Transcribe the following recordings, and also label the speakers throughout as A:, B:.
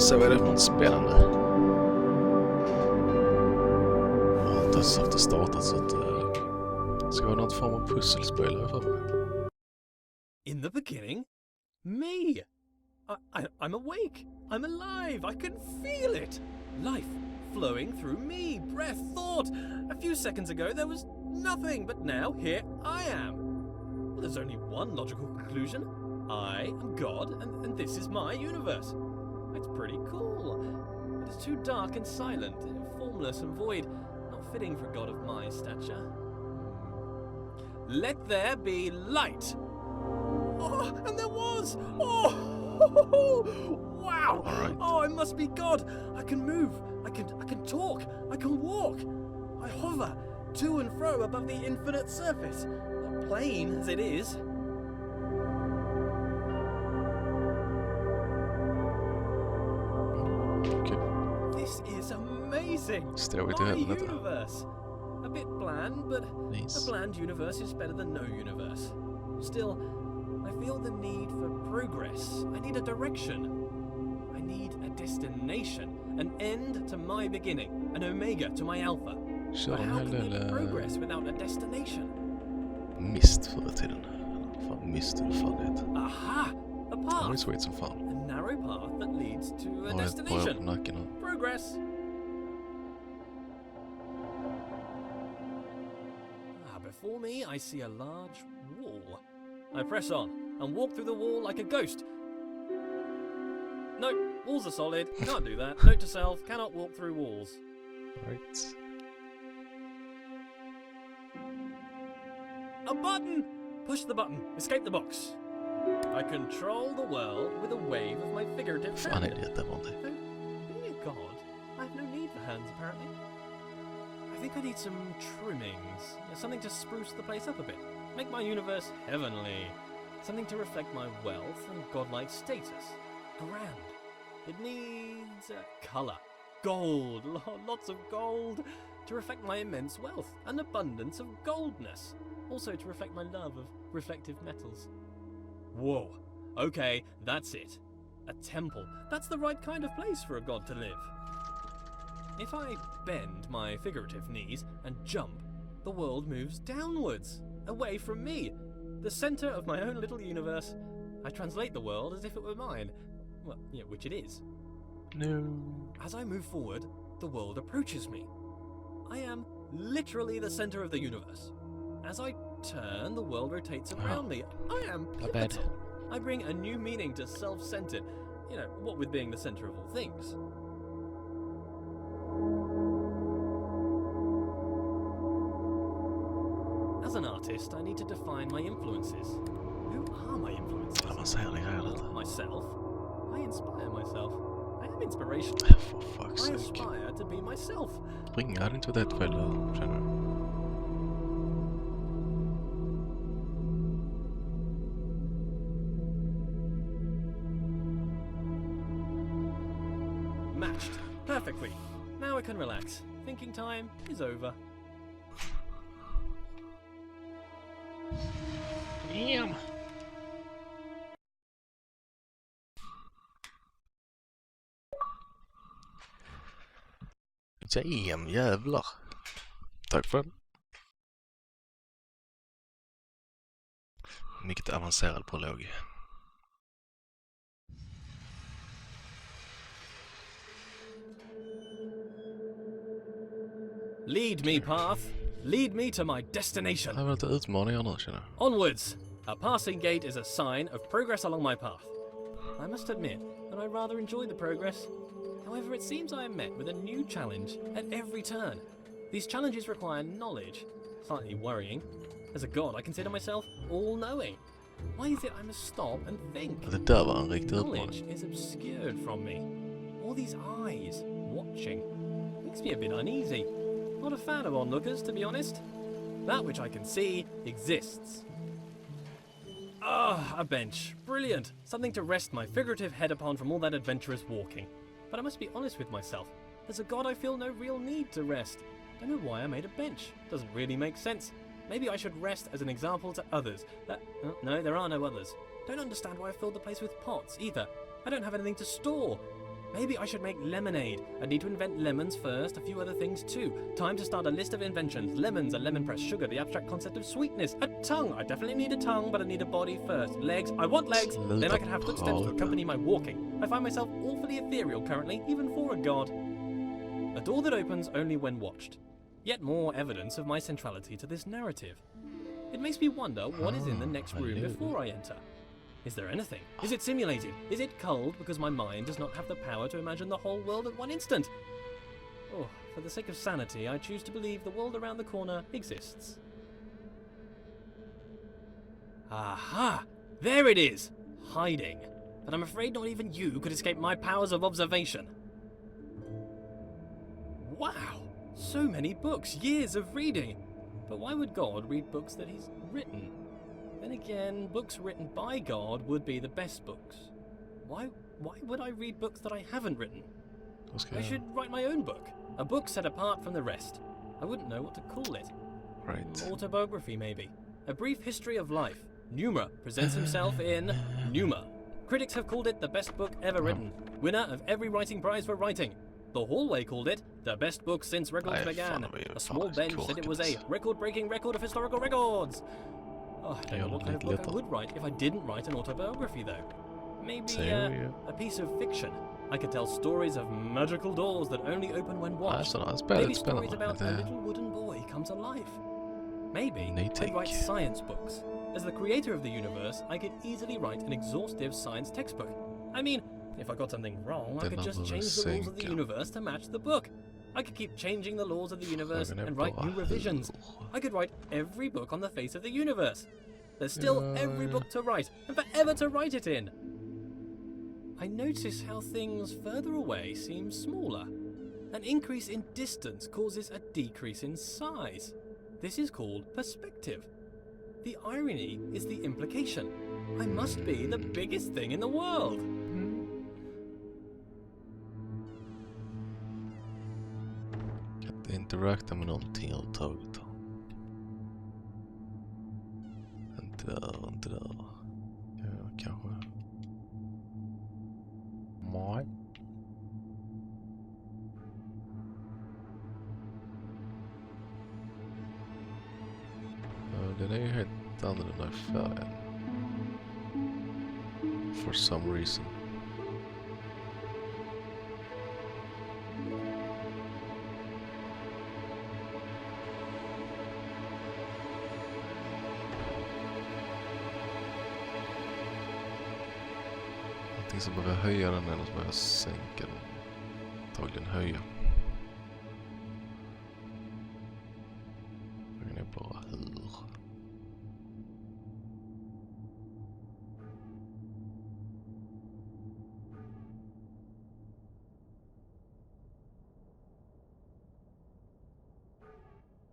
A: se vad det är för något spännande. Jag har inte ens haft det startat så att det ska vara något form av pusselspel här för mig.
B: In the beginning, me. I'm awake. I'm alive. I can feel it. Life flowing through me. Breath, thought. A few seconds ago there was nothing, but now here I am. Well, there's only one logical conclusion. I am God, and this is my universe. It's pretty cool. But it's too dark and silent, formless and void, not fitting for a god of my stature. Let there be light. Oh, and there was! Oh! Wow!
A: All right.
B: Oh, I must be God! I can move, I can talk, I can walk. I hover to and fro above the infinite surface, plain as it is.
A: Okay.
B: This is amazing!
A: Stairway to
B: My
A: heaven, detta.
B: universe! A bit bland, but
A: Nice.
B: a bland universe is better than no universe. Still, I feel the need for progress. I need a direction. I need a destination. An end to my beginning. An omega to my alpha.
A: Kör
B: But
A: en
B: how
A: hel
B: can there be
A: del
B: progress without a destination?
A: mist förr i tiden. Fan, mist hur fan det heter.
B: Aha! A
A: Ja, det är
B: path.
A: sweet som fan.
B: A narrow path that leads to a
A: Har ett par år på
B: destination.
A: nacken här.
B: Progress. Before me, I see a large wall. I press on and walk through the wall like a ghost. No, walls are solid. Can't do that. Note to self, cannot walk through walls.
A: Right.
B: A button! Push the button. Escape the box. I control the world with a wave of my figurative
A: Fan
B: hand.
A: är det där var det?
B: Though, being a god, I have no need for hands, apparently. I think I need some trimmings. Something to spruce the place up a bit. Make my universe heavenly. Something to reflect my wealth and godlike status. Grand. It needs colour. Gold. Lots of gold. To reflect my immense wealth. An abundance of goldness. Also to reflect my love of reflective metals. Whoa. Okay, that's it. A temple. That's the right kind of place for a god to live. If I bend my figurative knees and jump, the world moves downwards, away from me, the centre of my own little universe. I translate the world as if it were mine. Well, yeah, which it is.
A: No.
B: As I move forward, the world approaches me. I am literally the centre of the universe. As I turn, the world rotates around me. I am
A: Not bad.
B: pivotal. I bring a new meaning to self-centered. You know, what with being the centre of all things. As an artist, I need to define my influences. Who are my influences?
A: Avancerade grejer detta.
B: Myself. I inspire myself. I am inspirational.
A: For fuck's
B: I
A: sake.
B: aspire to be myself.
A: Springa hade inte varit ett fel där, känner jag.
B: Matched. Perfectly. Now I can relax. Thinking time is over.
A: Damn. Damn, jävlar. Tack för den. Mycket avancerad prolog.
B: Lead me, path. Lead me to my
A: Det
B: destination.
A: här var lite utmaningar nu, känner jag.
B: Onwards. A passing gate is a sign of progress along my path. I must admit that I rather enjoy the progress. However, it seems I am met with a new challenge at every turn. These challenges require knowledge. Slightly worrying. As a god, I consider myself all-knowing. Why is it I must stop and think?
A: Det där var en riktig
B: Knowledge
A: utmaning.
B: is obscured from me. All these eyes watching makes me a bit uneasy. Not a fan of onlookers, to be honest. That which I can see exists. Ah, a bench. Brilliant. Something to rest my figurative head upon from all that adventurous walking. But I must be honest with myself. As a god, I feel no real need to rest. Don't know why I made a bench. Doesn't really make sense. Maybe I should rest as an example to others. No, there are no others. Don't understand why I filled the place with pots, either. I don't have anything to store. Maybe I should make lemonade. I need to invent lemons first, a few other things too. Time to start a list of inventions. Lemons, a lemon press, sugar, the abstract concept of sweetness, a tongue. I definitely need a tongue, but I need a body first. Legs, I want legs. Then I can have footsteps to accompany my walking. I find myself awfully ethereal currently, even for a god. A door that opens only when watched. Yet more evidence of my centrality to this narrative. It makes me wonder what is in the next room before I enter. Is there anything? Is it simulated? Is it cold because my mind does not have the power to imagine the whole world at one instant? Oh, for the sake of sanity, I choose to believe the world around the corner exists. Aha! There it is! Hiding. But I'm afraid not even you could escape my powers of observation. Wow! So many books, years of reading. But why would God read books that he's written? Then again, books written by God would be the best books. Why would I read books that I haven't written? I should write my own book. A book set apart from the rest. I wouldn't know what to call it.
A: Right.
B: Autobiography, maybe. A brief history of life. Pneuma presents himself in Pneuma. Critics have called it the best book ever written. Winner of every writing prize for writing. The Hallway called it the best book since records began. A small bench said it was a record-breaking record of historical records. Oh, I don't know what kind of book I would write if I didn't write an autobiography, though. Maybe a piece of fiction. I could tell stories of magical doors that only open when watched. Maybe stories about a little wooden boy come to life. Maybe I'd write science books. As the creator of the universe, I could easily write an exhaustive science textbook. I mean, if I got something wrong, I could just change the rules of the universe to match the book. I could keep changing the laws of the universe and write new revisions. I could write every book on the face of the universe. There's still every book to write, and forever to write it in. I notice how things further away seem smaller. An increase in distance causes a decrease in size. This is called perspective. The irony is the implication. I must be the biggest thing in the world.
A: Interakta med någonting överhuvudtaget. Inte där. Ja, kanske. Nej. Den är ju helt annorlunda i färgen. For some reason. Så börjar jag höja den eller så börjar jag sänka den. Antagligen höja. Frågan är bara hur.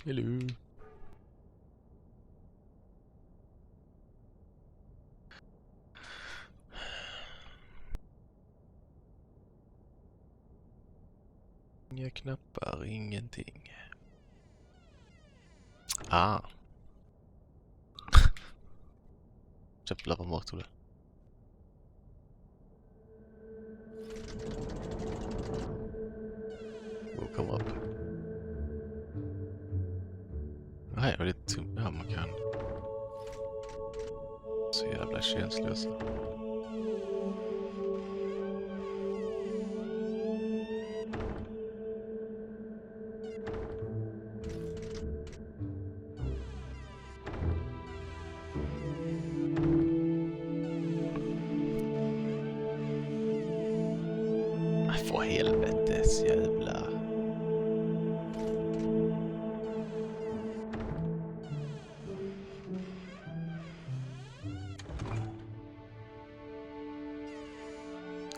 A: Hello. Inga knappar, ingenting. Jävlar vad mörkt det. We'll come up. Nej, det är tomt. Ja, man kan. Så jävla känslösa. För helvetes jävla.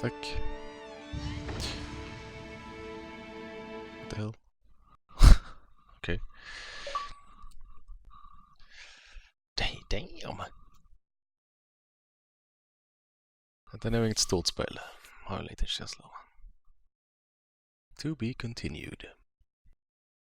A: Tack. What the hell? Okej. Damn. Det är nog inget stort spel. Har en liten känsla. To be continued.